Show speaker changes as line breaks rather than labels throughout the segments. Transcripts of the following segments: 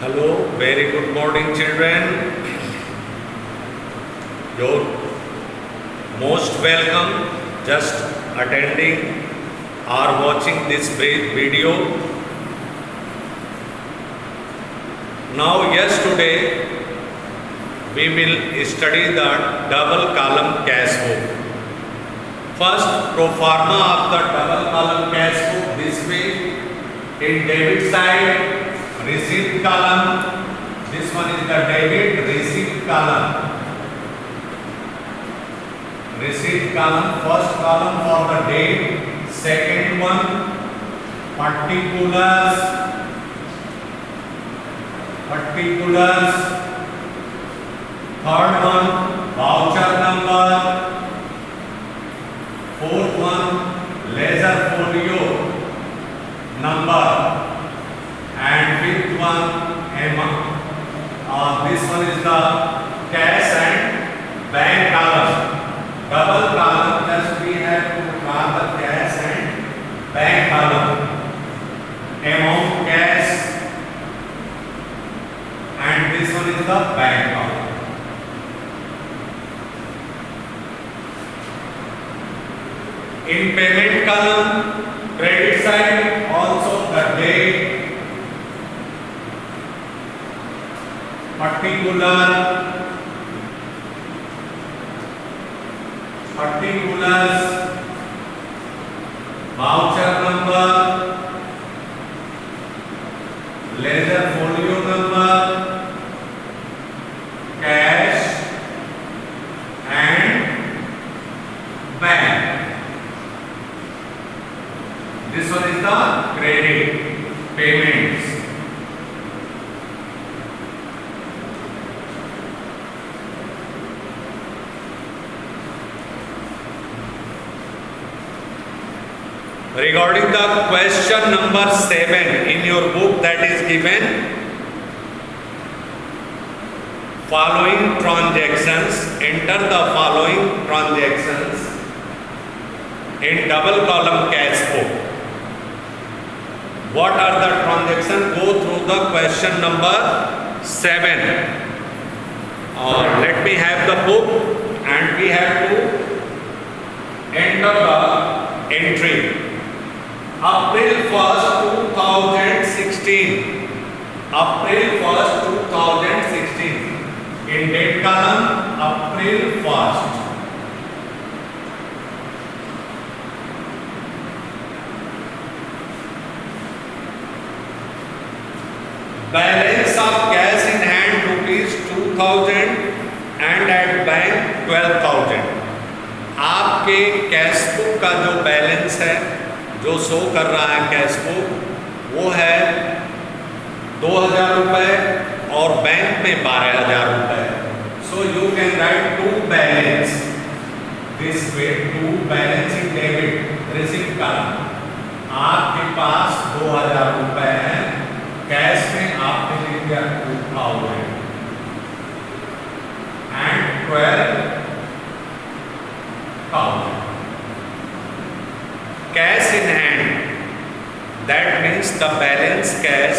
Hello, very good morning, children. You're most welcome just attending or watching this video. Now, yesterday we will study the double column cash book. First, pro forma of the double column cash book this way. In debit side, receipt column, this one is the debit receipt column. Receipt column, first column for the date, second one particulars, third one voucher number, fourth one ledger folio number, and fifth one amount. This one is the cash and bank column. Double column, just we have to draw the cash and bank column. Amount cash, and this one is the bank column. In payment column, credit side, also the date, particulars, voucher number, ledger folio number, cash and bank. This one is the credit payments. Regarding the question number 7 in your book that is given, following transactions, enter the following transactions in double column cash book. What are the transactions? Go through the question number 7. Let me have the book and we have to enter the entry. April 1st, 2016. April 1st, 2016. In date column, April 1st. Balance of cash in hand rupees 2000 and at bank 12,000. आपके cash book का जो balance है, जो show कर रहा है cash book, वो है 2000 रुपये और बैंक में 12,000 रुपये. So you can write to balance this way, to balance in debit receipt column. आपके पास 2000 रुपये हैं, कैश में आपने लिख दिया 2000 and 12,000. Cash in hand, that means the balance cash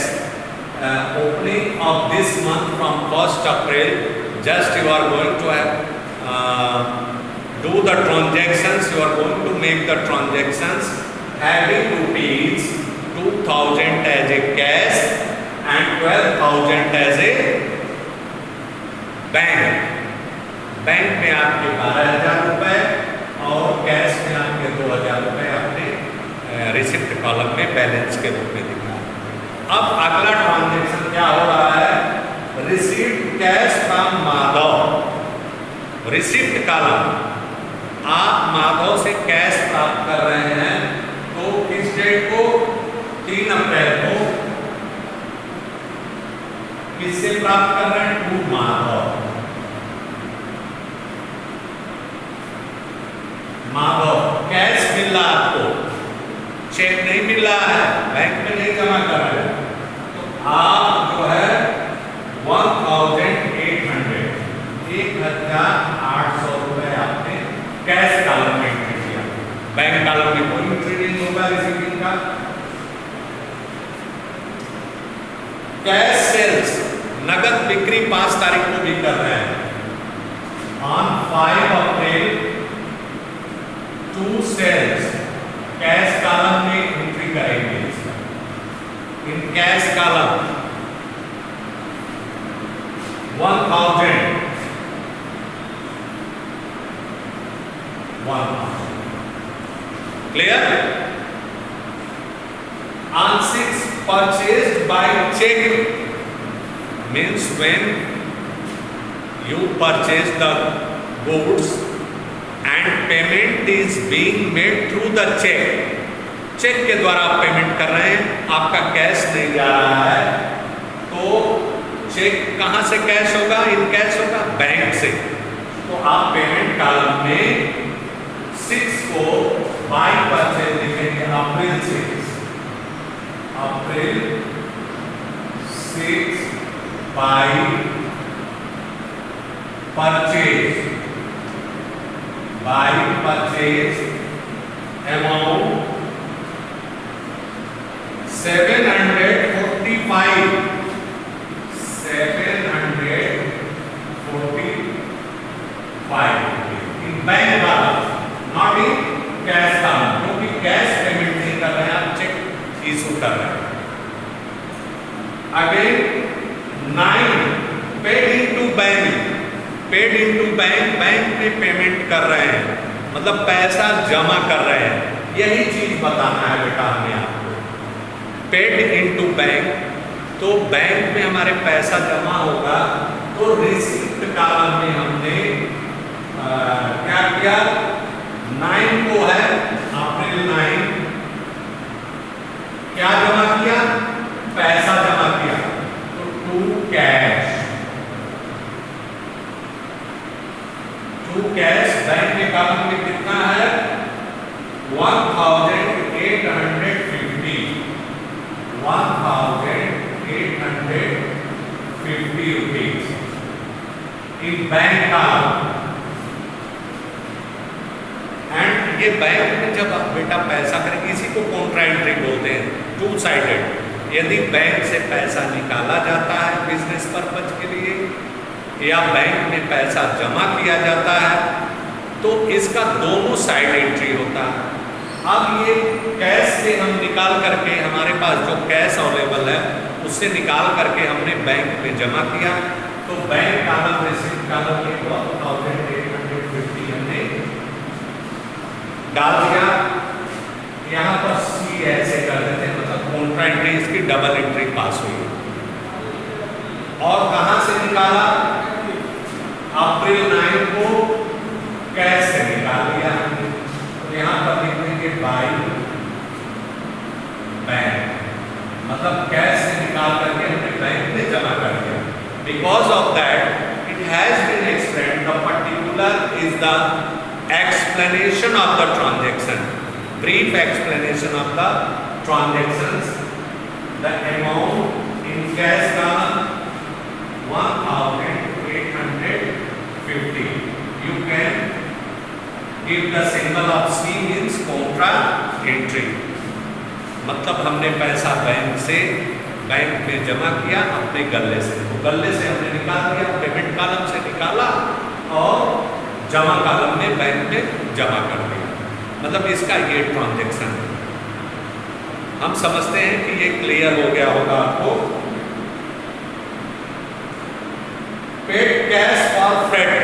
opening of this month from 1st April, just you are going to do the transactions, you are going to make the transactions having rupees 2000 as a cash and 12,000 as a bank. Bank में आपके 12,000 रुपये और cash में आपके 2,000 रुपये आपने receipt column में balance के रूप में दिखा. अब अगला ट्रांजैक्शन क्या हो रहा है? Receipt cash from Madhav. Receipt column, आप माधव से कैश प्राप्त कर रहे हैं, तो किस डेट को? 3 अप्रैल को. किससे प्राप्त कर रहे हैं? टू माधव. माधव, कैश मिल रहा आपको, चेक नहीं मिल रहा है, बैंक में नहीं जमा कर रहे हैं, तो आप जो है 1,800 रुपये आपने कैश कॉलम में एंट्री किया. बैंक कॉलम में कोई एंट्री नहीं होगा रिसीविंग का. कैश सेल्स, नगद बिक्री 5 तारीख को भी कर रहे हैं। On 5 April 2 sales cash column में एंट्री करेंगे। In cash column 1000 clear. On 6 purchased by check means when you purchase the goods and payment is being made through the check, cheque के द्वारा आप पेमेंट कर रहे हैं, आपका कैश नहीं जा रहा है, तो चेक कहां से कैश होगा? इन कैश होगा बैंक से। तो आप पेमेंट कॉलम में 6 को बाय परचेज लिखेंगे, अप्रैल 6 by purchase amount 745 in bank column, not in cash column, क्योंकि कैश पेमेंट नहीं कर रहे हैं, आप चेक इशू कर रहे हैं। Again 9 paid into bank, paid into bank, bank में पेमेंट कर रहे हैं, मतलब पैसा जमा कर रहे हैं। यही चीज बताना है बेटा हमें आपको। पेड इनटू बैंक, तो बैंक में हमारे पैसा जमा होगा, तो रिसीप्ट कॉलम में हमने क्या किया? 9 को है अप्रैल 9, क्या जमा किया? पैसा जमा किया, तो टू कैश बैंक के कॉलम में कितना है? 1850 rupees in bank column. And ये बैंक में जब आप बेटा पैसा करेंगे, इसी को कॉन्ट्रा एंट्री बोलते हैं, 2 साइडेड। यदि बैंक से पैसा निकाला जाता है बिजनेस पर्पज के लिए, या बैंक में पैसा जमा किया जाता है, तो इसका दोनों साइड एंट्री होता है। अब ये कैश से हम निकाल करके, हमारे पास जो कैश अवेलेबल है उससे निकाल करके हमने बैंक में जमा किया, तो बैंक कॉलम रिसीप्ट कॉलम में 1850 हमने डाल दिया। यहाँ पर सी ऐसे कर देते हैं, मतलब कॉन्ट्रा एंट्री इसकी डबल एंट्री पास हुई। और कहां से निकाला? अप्रैल 9 को कैश से निकाल दिया, तो यहाँ पर लिखेंगे बाय बैंक, मतलब कैश से निकाल करके हमने बैंक में जमा कर दिया। Because of that it has been explained, the particular is the explanation of the transaction, brief explanation of the transactions. The amount in cash column 1850. You can give the symbol of C means contra entry, मतलब हमने पैसा bank से bank में जमा किया अपने गल्ले से, तो गल्ले से हमने निकाल दिया, पेमेंट कॉलम से निकाला और जमा कॉलम में बैंक में जमा कर दिया, मतलब इसका ये ट्रांजैक्शन है। हम समझते हैं कि ये क्लियर हो गया होगा आपको। पेड कैश फॉर फ्रेट,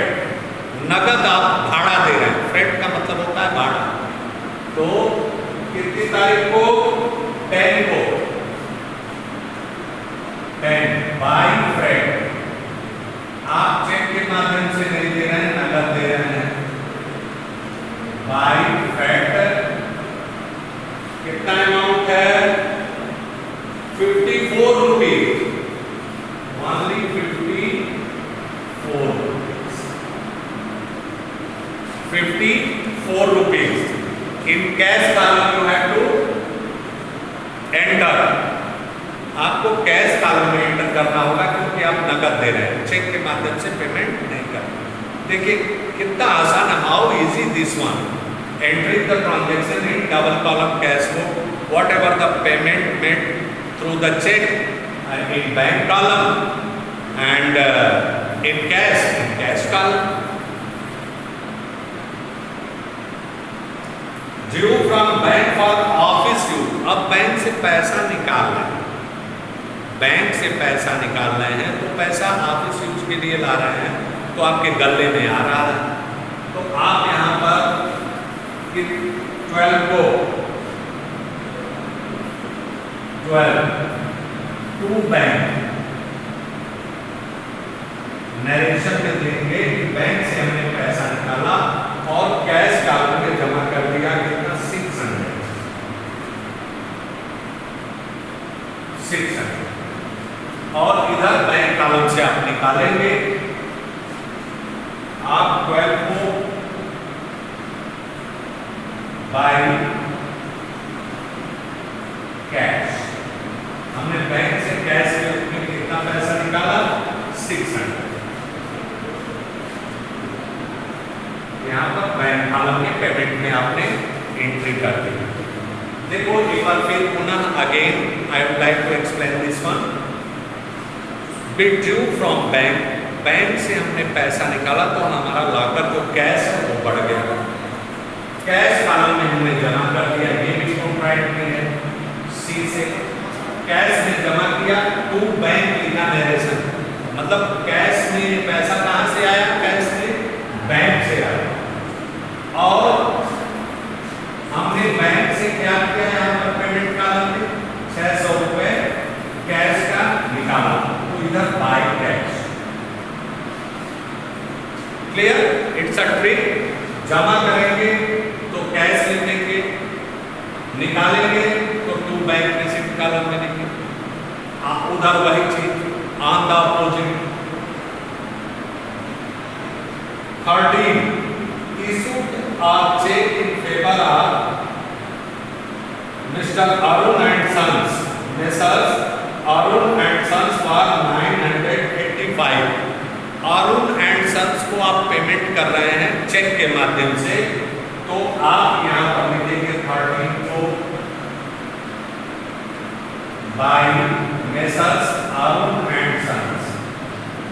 नगद आप भाड़ा दे रहे हैं, फ्रेट का मतलब होता है भाड़ा। तो कितनी तारीख को? 10 को, 10 बाय फ्रेट। आप चेक के माध्यम से नहीं दे रहे हैं, नगद दे रहे हैं। बाय फ्रेट कितना अमाउंट है? 54 rupees, only 54 rupees in cash column you have to enter. आपको कैश कॉलम में एंटर करना होगा, क्योंकि आप नकद दे रहे हैं, चेक के माध्यम से पेमेंट नहीं कर रहे। देखिए कितना आसान है, how easy this one. Entering the transaction in double column cash book, whatever the payment made through the cheque in bank column, and in cash column. Due from bank for office use. अब bank से पैसा निकाल रहे हैं, bank से पैसा निकाल रहे हैं तो पैसा ऑफिस यूज के लिए ला रहे हैं, तो आपके गले में आ रहा है। तो आप यहाँ पर 12 को 12 टू बैंक नरेशन में देंगे कि बैंक से हमने पैसा निकाला और कैश कॉलम में जमा कर दिया, कितना 600 और इधर बैंक कॉलम से आप निकालेंगे। आप 12 को बाय कैश, हमने बैंक से कैश के रूप में कितना पैसा निकाला 600। यहाँ पर बैंक कॉलम के पेमेंट में आपने एंट्री कर दी। देखो एक बार फिर पुनः again I would like to explain this one. Withdrew from bank, bank से हमने पैसा निकाला तो हमारा लॉकर जो कैश है वो बढ़ गया, कैश कॉलम में हमने जमा कर दिया, ये भी कॉन्ट्रैक्ट में है। सी से कैश में जमा किया टू बैंक लिखा नरेशन, मतलब कैश में पैसा कहाँ से आया, कैश में बैंक से आया, और हमने बैंक से क्या किया, यहाँ पर पेमेंट कॉलम में 600 रुपए कैश का निकाला, तो इधर by cash. Clear? It's a trick. जमा करेंगे तो कैश लिखेंगे, निकालेंगे तो टू बैंक रिसीट कॉलम में लिखेंगे, उधर वही चीज on the opposite. 13 issued a check in favor of Mr. Arun and Sons, Messrs. Arun and Sons for 985। Arun and sons को आप पेमेंट कर रहे हैं चेक के माध्यम से, तो आप यहाँ पर लिखेंगे 13 को by messrs Arun and sons,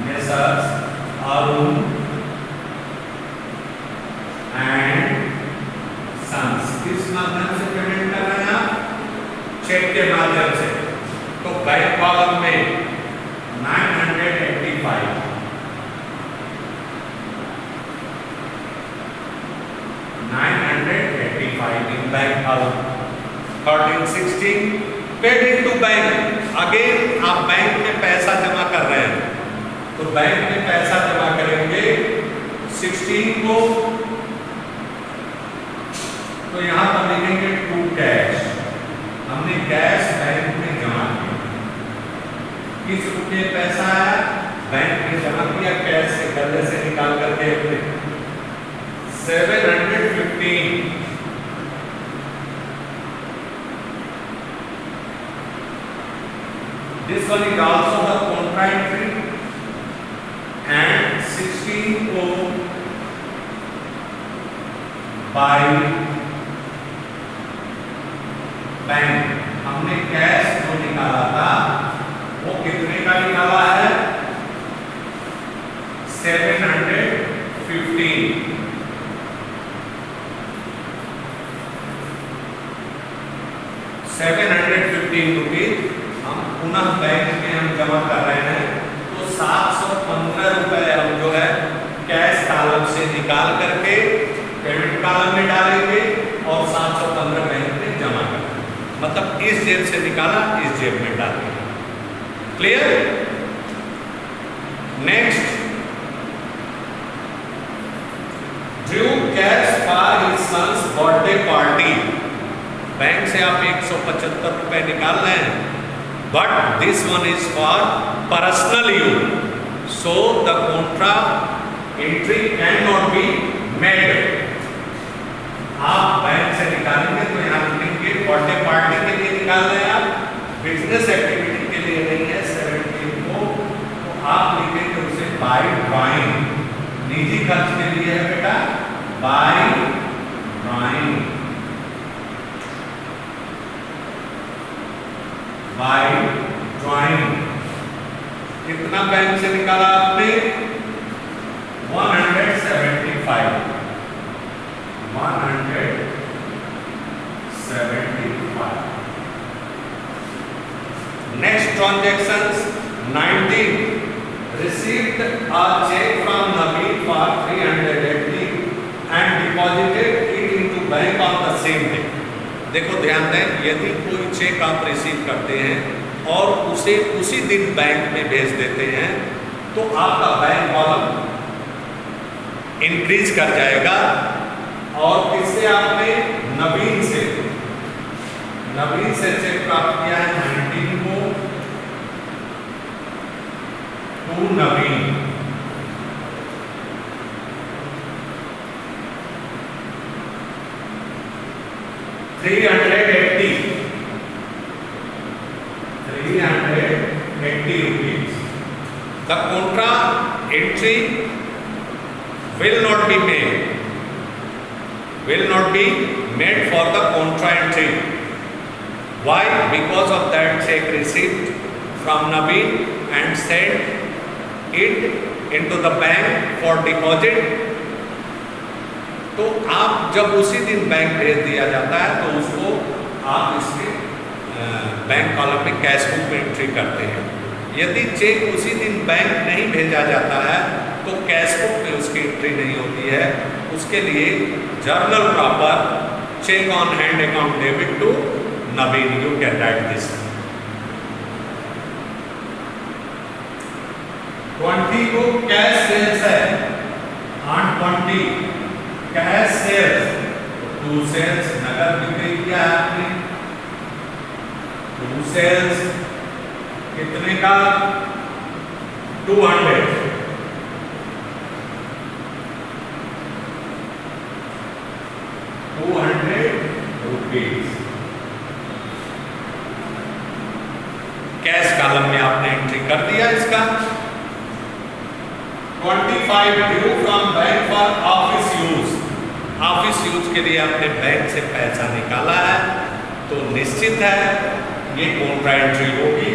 messrs Arun and sons. किस माध्यम से पेमेंट कर रहे हैं आप, चेक के माध्यम से, तो बैंक कॉलम में 985 in bank column। 1316 paid into bank, again आप बैंक में पैसा जमा कर रहे हैं, तो बैंक में पैसा जमा करेंगे 16 को, तो यहां पर लिखेंगे टू कैश, हमने कैश बैंक में जमा किया। किस रुपये पैसा आया, बैंक में जमा किया, कैश से गले से निकाल करके अपने 715। This one is also the contra entry, and 16 को by बैंक, हमने कैश जो निकाला था वो कितने का निकाला है, 715। 715 रुपीज हम पुनः बैंक में हम जमा कर रहे हैं, तो 715 रुपए हम जो है कैश कॉलम से निकाल करके पेमेंट कॉलम में डालेंगे और 715 बैंक में जमा करेंगे, मतलब इस जेब से निकाला इस जेब में डालेंगे। Clear? Next, due cash for his sons birthday party, bank से आप 175 रुपए निकाल रहे हैं, but this one is for personal use, so the contra entry can not be made. आप बैंक से निकालेंगे तो यहाँ लिखेंगे बर्थडे पार्टी के लिए निकाल रहे हैं आप, बिजनेस एक्टिविटी के लिए नहीं है 17 को, तो आप लिखेंगे उसे बाय ड्राइंग, निजी खर्च के लिए है बेटा, बाय ड्राइंग, by drawing कितना बैंक से निकाला आपने? 175। 175। Next transactions 19 received a check from Naveen for 380 and deposited it into bank on the same day. देखो ध्यान दें, यदि कोई चेक आप रिसीव करते हैं और उसे उसी दिन बैंक में भेज देते हैं तो आपका बैंक कॉलम इंक्रीज कर जाएगा। और किससे आपने? नवीन से चेक प्राप्त किया है 19 को to Naveen. ₹380 rupees. The contra entry will not be made for the contra entry. Why? Because of that check received from Naveen and sent it into the bank for deposit. तो आप जब उसी दिन bank भेज दिया जाता है तो उसको आप इसके बैंक कॉलम में कैश बुक में एंट्री करते हैं। यदि चेक उसी दिन बैंक नहीं भेजा जाता है तो कैश बुक में उसकी एंट्री नहीं होती है। उसके लिए journal proper cheque on hand account debit to Naveen, you can write this. 20 को कैश सेल्स है ऑन 20 कैश सेल्स, 2 सेल्स नगद बिक्री किया है आपने। 2 सेल्स कितने का? 200 रुपीज कैश कॉलम में आपने एंट्री कर दिया इसका। 25 due from bank for office use. Office use के लिए आपने बैंक से पैसा निकाला है तो निश्चित है ये कॉन्ट्रा एंट्री होगी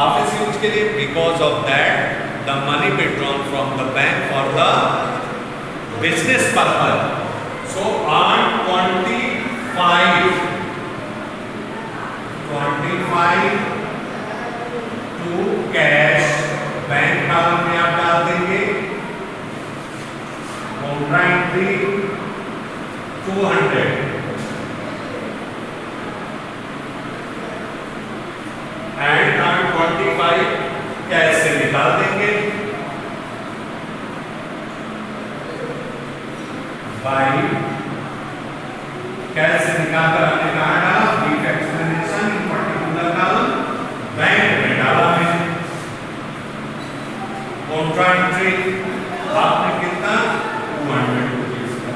ऑफिस यूज के लिए। Because of that the money withdrawn from the bank for the business purpose. So on 25 to cash bank column में आप डाल देंगे contra entry 200 and on 25 cash से निकाल देंगे बाई कैश से निकालकर हमने कहा डाला brief explanation in particular column bank में डाला है। कॉन्ट्रा एंट्री आपने कितना 200 रुपीज का।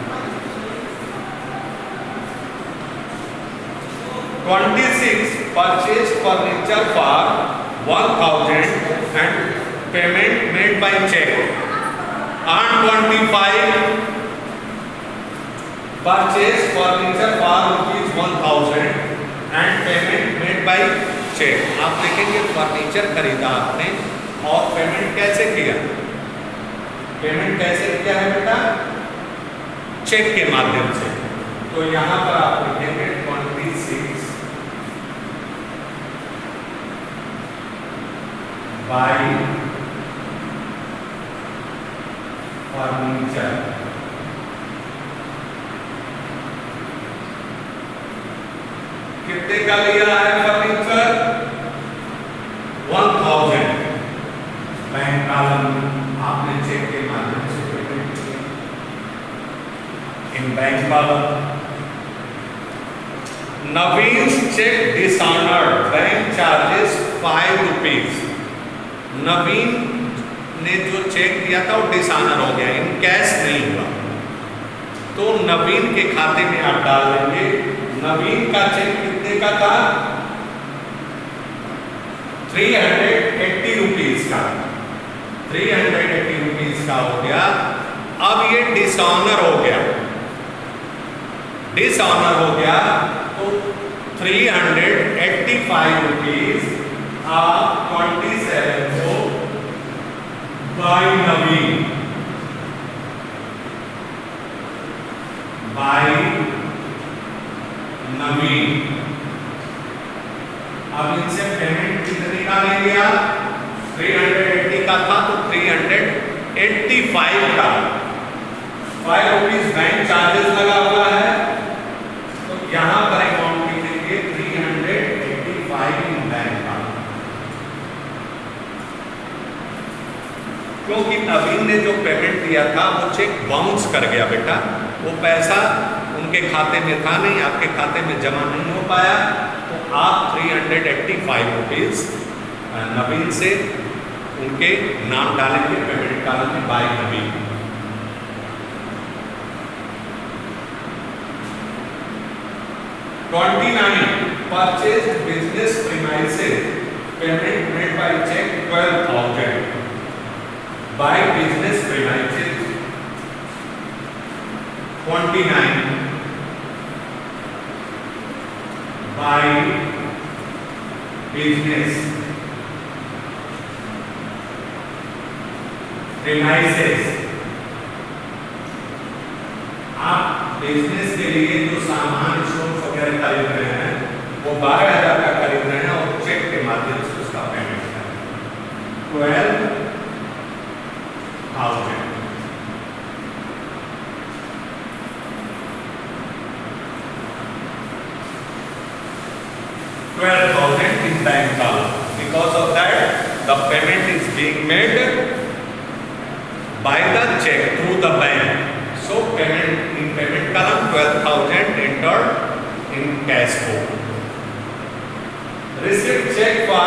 26 purchase furniture for 1000 and payment made by cheque. On 25 purchase furniture for ₹1000 and payment made by cheque. आप देखेंगे फर्नीचर खरीदा आपने और पेमेंट कैसे किया? पेमेंट कैसे किया है बेटा? चेक के माध्यम से। तो यहां पर आप लिखेंगे 26 बाय फर्नीचर कितने का लिया है फर्नीचर? 1000। बैंक कॉलम आपने चेक के माध्यम से पेमेंट किया in bank column. Naveen cheque dishonoured bank charges 5 rupees. Naveen ने जो चेक दिया था वो डिसऑनर हो गया, इन कैश नहीं हुआ। तो नवीन के खाते में आप डाल देंगे। नवीन का चेक कितने का था? 380 रुपीज का। 380 रुपीज का हो गया। अब ये डिसऑनर हो गया। डिसऑनर हो गया तो 385 रुपीज आप 27 को बाय नवीन, बाय नवीन। अब इनसे पेमेंट कितने का ले लिया? 380 का था तो 385 का। 5 रुपीज बैंक चार्जेस लगा हुआ है, तो यहां पर अमाउंट लिखेंगे 385 इन बैंक का। क्योंकि नवीन ने जो पेमेंट दिया था वो चेक बाउंस कर गया बेटा, वो पैसा उनके खाते में था नहीं, आपके खाते में जमा नहीं हो पाया, तो आप 385 रुपीज नवीन से उनके नाम डालेंगे, पेमेंट डालेंगे by Naveen. Purchase business premises, payment made by cheque 12,000 by business premises. 29 by business premises. आप बिजनेस के लिए जो सामान स्टोर वगैरह खरीद रहे हैं वो 12,000 का खरीद रहे हैं और चेक के माध्यम से उसका पेमेंट करें 12,000। 12,000 in bank column. Because of that, the payment is being made by the check through the bank. So payment in payment column 12,000 entered in cash flow. Received check for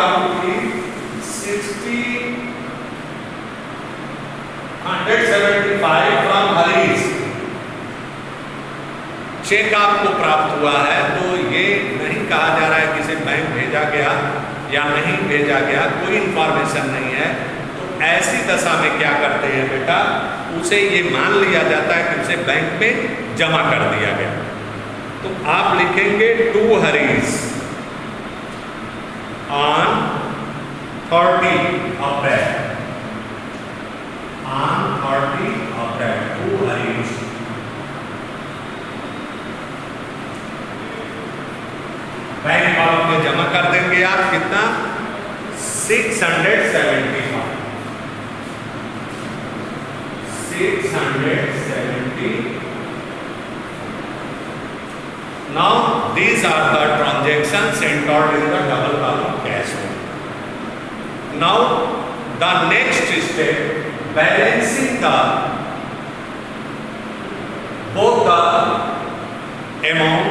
$175 from Harish. Check आपको प्राप्त हुआ है, तो ये नहीं कहा जा रहा है कि इसे बैंक भेजा गया या नहीं भेजा गया, कोई इंफॉर्मेशन नहीं है। तो ऐसी दशा में क्या करते हैं बेटा, उसे ये मान लिया जाता है कि उसे बैंक में जमा कर दिया गया। तो आप लिखेंगे to Harish on 30 April, on 30 April to Harish. Bank column में जमा कर देंगे आप कितना? 675। 670। Now these are the transactions entered in the double column cash flow. Now the next step, balancing the both the amount